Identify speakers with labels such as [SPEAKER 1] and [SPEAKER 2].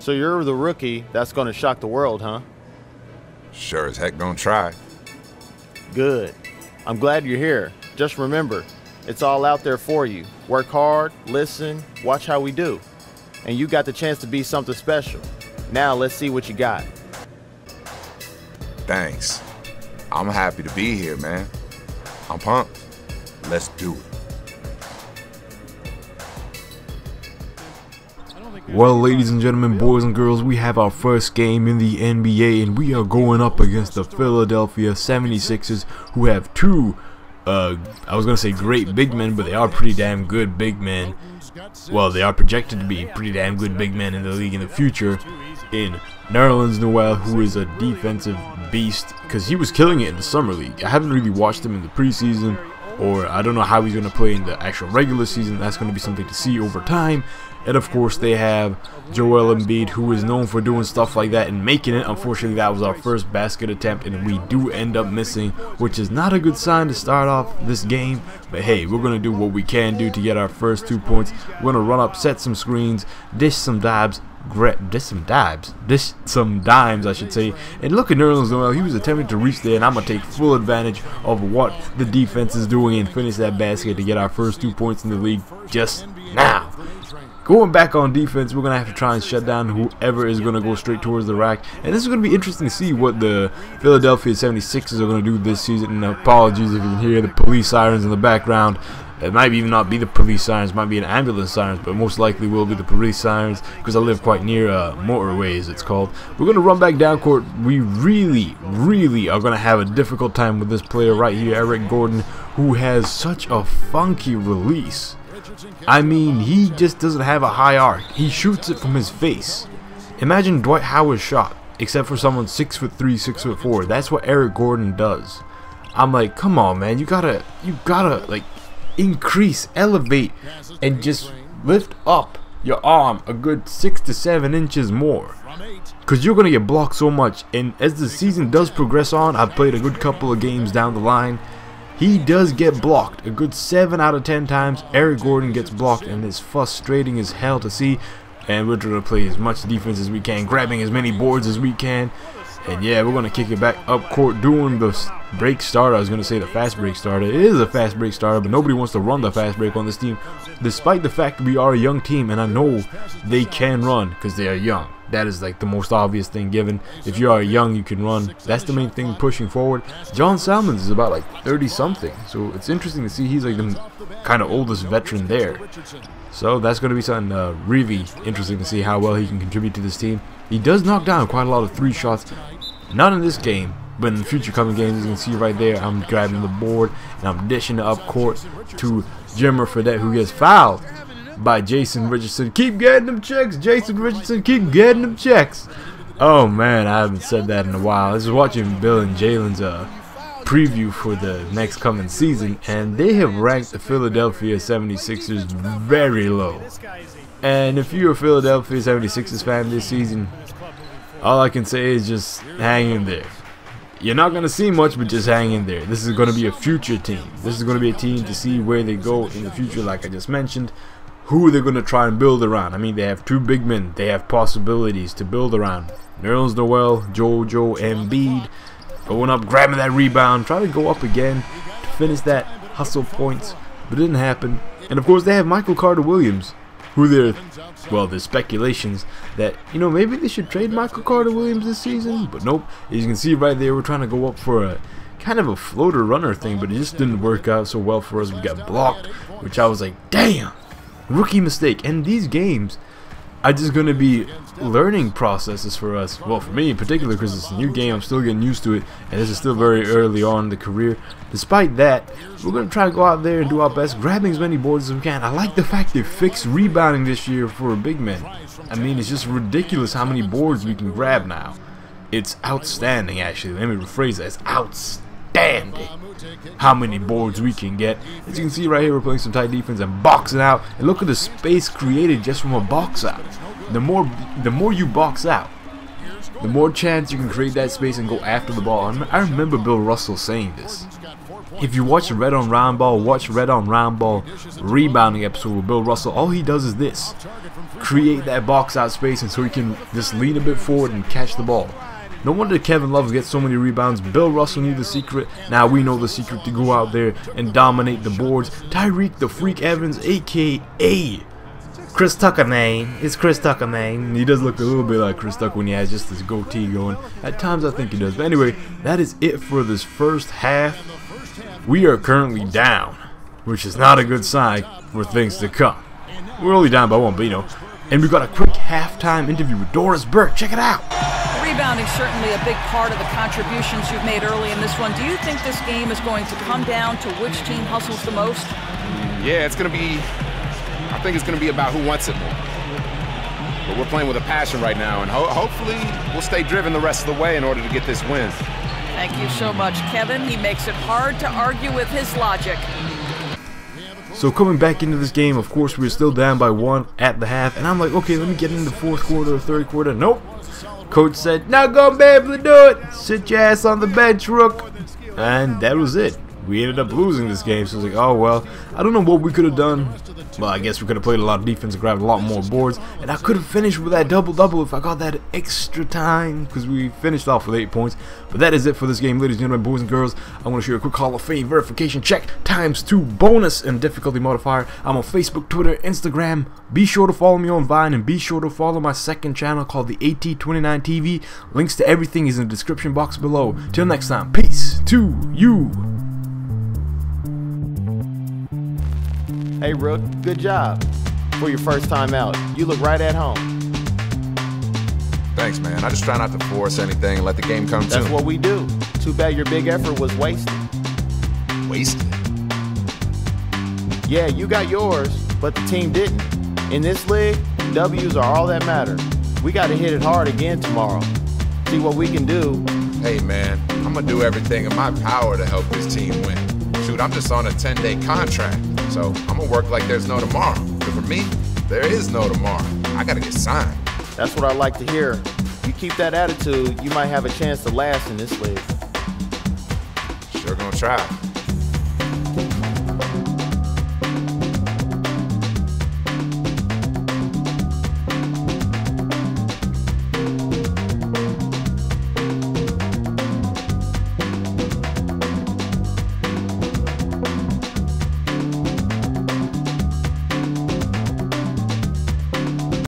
[SPEAKER 1] So you're the rookie that's going to shock the world, huh?
[SPEAKER 2] Sure as heck gonna try.
[SPEAKER 1] Good. I'm glad you're here. Just remember, it's all out there for you. Work hard, listen, watch how we do. And you got the chance to be something special. Now let's see what you got.
[SPEAKER 2] Thanks. I'm happy to be here, man. I'm pumped. Let's do it.
[SPEAKER 3] Well, ladies and gentlemen, boys and girls, we have our first game in the NBA, and we are going up against the Philadelphia 76ers, who have two, I was going to say great big men, but they are pretty damn good big men. Well, they are projected to be pretty damn good big men in the league in the future, in Noel, who is a defensive beast, because he was killing it in the summer league. I haven't really watched him in the preseason, or I don't know how he's going to play in the actual regular season. That's going to be something to see over time. And of course they have Joel Embiid, who is known for doing stuff like that and making it. Unfortunately, that was our first basket attempt, and we do end up missing, which is not a good sign to start off this game. But hey, we're going to do what we can do to get our first 2 points. We're going to run up, set some screens, dish some dimes, I should say. And look at Noel, he was attempting to reach there, and I'm going to take full advantage of what the defense is doing and finish that basket to get our first 2 points in the league just now. Going back on defense, we're going to have to try and shut down whoever is going to go straight towards the rack. And this is going to be interesting to see what the Philadelphia 76ers are going to do this season. And apologies if you can hear the police sirens in the background. It might even not be the police sirens, it might be an ambulance sirens, but most likely will be the police sirens because I live quite near motorways, it's called. We're going to run back down court. We really are going to have a difficult time with this player right here, Eric Gordon, who has such a funky release. I mean, he just doesn't have a high arc. He shoots it from his face. Imagine Dwight Howard's shot, except for someone 6'3", 6'4". That's what Eric Gordon does. I'm like, come on, man, you gotta like increase, elevate, and just lift up your arm a good 6 to 7 inches more, because you're gonna get blocked so much. And as the season does progress on, I've played a good couple of games down the line. He does get blocked a good 7 out of 10 times. Eric Gordon gets blocked, and it's frustrating as hell to see. And we're trying to play as much defense as we can, grabbing as many boards as we can. And yeah, we're going to kick it back up court, doing the break starter. I was going to say the fast break starter. It is a fast break starter, but nobody wants to run the fast break on this team, despite the fact that we are a young team, and I know they can run because they are young. That is like the most obvious thing given. If you are young, you can run. That's the main thing pushing forward. John Salmons is about like 30 something, so it's interesting to see he's like the kind of oldest veteran there. So that's going to be something really interesting to see how well he can contribute to this team. He does knock down quite a lot of 3 shots, not in this game, but in future coming games. As you can see right there, I'm grabbing the board and I'm dishing it up court to Jimmer Fredette, who gets fouled by Jason Richardson. Keep getting them checks, Jason Richardson. Keep getting them checks. Oh man, I haven't said that in a while. I was watching Bill and Jalen's preview for the next coming season, and they have ranked the Philadelphia 76ers very low. And if you're a Philadelphia 76ers fan this season, all I can say is just hang in there. You're not going to see much, but just hang in there. This is going to be a future team. This is going to be a team to see where they go in the future, like I just mentioned. Who they're going to try and build around. I mean, they have 2 big men. They have possibilities to build around. Noel, Jojo, Embiid. Going up, grabbing that rebound. Trying to go up again to finish that hustle points. But it didn't happen. And of course, they have Michael Carter-Williams, who there's speculations that, you know, maybe they should trade Michael Carter-Williams this season. But nope. As you can see right there, we're trying to go up for a kind of a floater runner thing, but it just didn't work out so well for us. We got blocked, which I was like, damn. Rookie mistake. And these games are just going to be learning processes for us. Well, for me in particular, because it's a new game. I'm still getting used to it, and this is still very early on in the career. Despite that, we're going to try to go out there and do our best, grabbing as many boards as we can. I like the fact they fixed rebounding this year for a big man. I mean, it's just ridiculous how many boards we can grab now. It's outstanding, actually. Let me rephrase that. It's outstanding how many boards we can get. As you can see right here, we're playing some tight defense and boxing out. And look at the space created just from a box out. The more you box out, the more chance you can create that space and go after the ball. I remember Bill Russell saying this. If you watch the Red on Round Ball, watch Red on Round Ball rebounding episode with Bill Russell. All he does is this: create that box out space, and so he can just lean a bit forward and catch the ball. No wonder Kevin Love gets so many rebounds. Bill Russell knew the secret. Now we know the secret to go out there and dominate the boards. Tyreek the Freak Evans, a.k.a. Chris Tucker name. It's Chris Tucker name. He does look a little bit like Chris Tucker when he has just his goatee going. At times I think he does. But anyway, that is it for this first half. We are currently down, which is not a good sign for things to come. We're only down by one, but you know. And we got a quick halftime interview with Doris Burke. Check it out.
[SPEAKER 4] Rebounding certainly a big part of the contributions you've made early in this one. Do you think this game is going to come down to which team hustles the most?
[SPEAKER 5] Yeah, I think it's going to be about who wants it more. But we're playing with a passion right now, and hopefully we'll stay driven the rest of the way in order to get this win.
[SPEAKER 4] Thank you so much, Kevin. He makes it hard to argue with his logic.
[SPEAKER 3] So coming back into this game, of course, we were still down by one at the half, and I'm like, okay, let me get into the fourth quarter or third quarter. Nope. Coach said, not gonna be able to do it. Sit your ass on the bench, Rook. And that was it. We ended up losing this game, so I was like, oh well, I don't know what we could have done. Well, I guess we could have played a lot of defense and grabbed a lot more boards, and I could have finished with that double-double if I got that extra time, because we finished off with 8 points. But that is it for this game, ladies and gentlemen, boys and girls. I want to show you a quick Hall of Fame verification check ×2 bonus and difficulty modifier. I'm on Facebook, Twitter, Instagram. Be sure to follow me on Vine, and be sure to follow my second channel called the AT29 TV. Links to everything is in the description box below. Till next time, peace to you.
[SPEAKER 1] Hey, Rook, good job. For your first time out, you look right at home.
[SPEAKER 2] Thanks, man. I just try not to force anything and let the game come to me.
[SPEAKER 1] That's what we do. Too bad your big effort was wasted.
[SPEAKER 2] Wasted?
[SPEAKER 1] Yeah, you got yours, but the team didn't. In this league, W's are all that matter. We got to hit it hard again tomorrow. See what we can do.
[SPEAKER 2] Hey, man, I'm going to do everything in my power to help this team win. Shoot, I'm just on a 10-day contract, so I'm going to work like there's no tomorrow. But for me, there is no tomorrow. I got to get signed.
[SPEAKER 1] That's what I like to hear. You keep that attitude, you might have a chance to last in this league.
[SPEAKER 2] Sure gonna try.